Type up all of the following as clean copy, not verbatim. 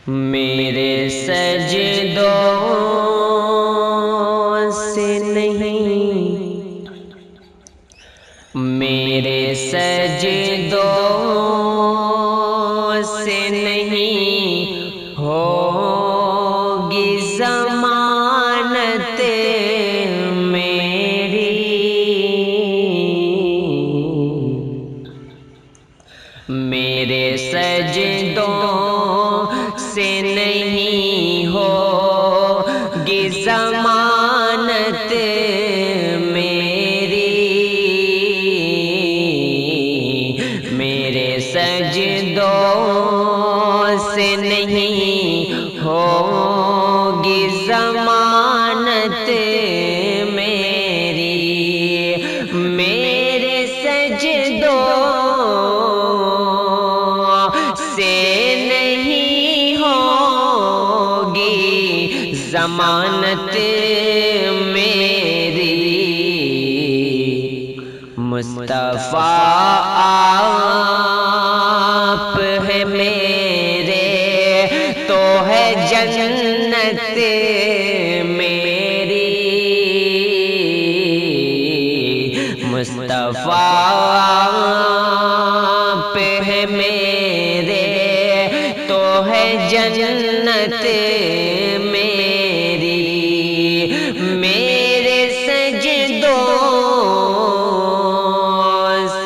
میرے سجدوں سے نہیں، میرے سجدوں سے نہیں ہوگی ضمانت میری، میرے سجدوں سے نہیں ہوگی ضمانت میری، میرے سجدوں سے نہیں ہوگی ضمانت میری، میرے سجدوں سے نہیں ہوگی ضمانت میری، مصطفیٰ آپ ہے میرے تو ہے جنت میری، مصطفیٰ آپ ہے میرے تو ہے جنت میری، میرے سجدوں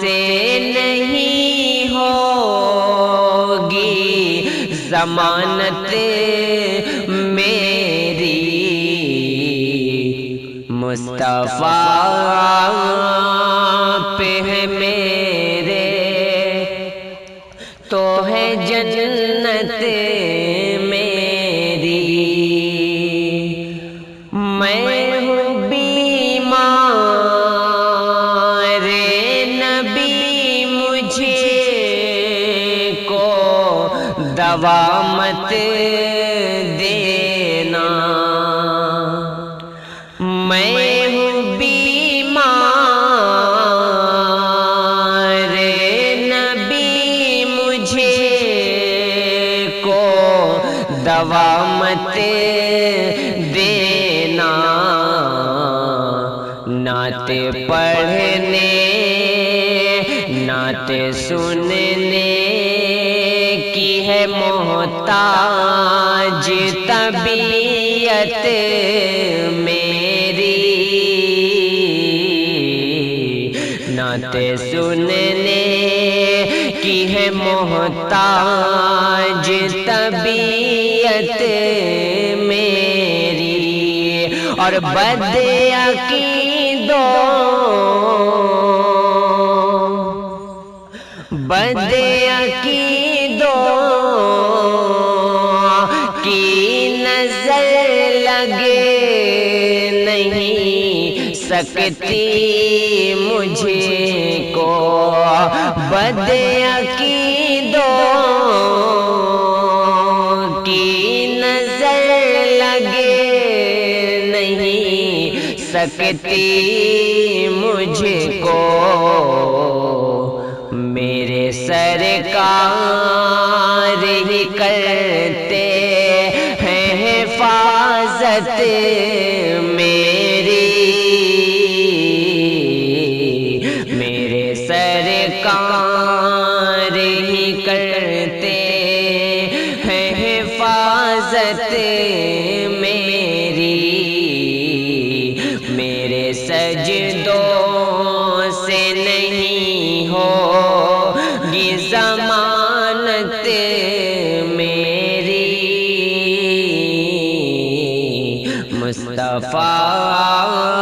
سے نہیں ہوگی ضمانت میری، مصطفیٰ پہ ہے میرے تو ہے جنت میری، میں ہوں بیمار نبی مجھے کو دوا مت دینا، میں ہوں بیمار نبی مجھے کو دوا مت دینا، نعت پڑھنے نعت سننے کی ہے محتاج طبیعت میری، نعت سننے کی ہے محتاج طبیعت میری، اور بد عقیدوں کی نظر لگے نہیں سکتی مجھے کو، بد عقیدوں کی نظر لگے نہیں سکتی مجھ کو، میرے سرکار ہی کرتے ہیں حفاظت میری، میرے سرکار ہی کرتے ہیں حفاظت میری، میرے سجدوں سے نہیں ہوگی ضمانت میری، مصطفیٰ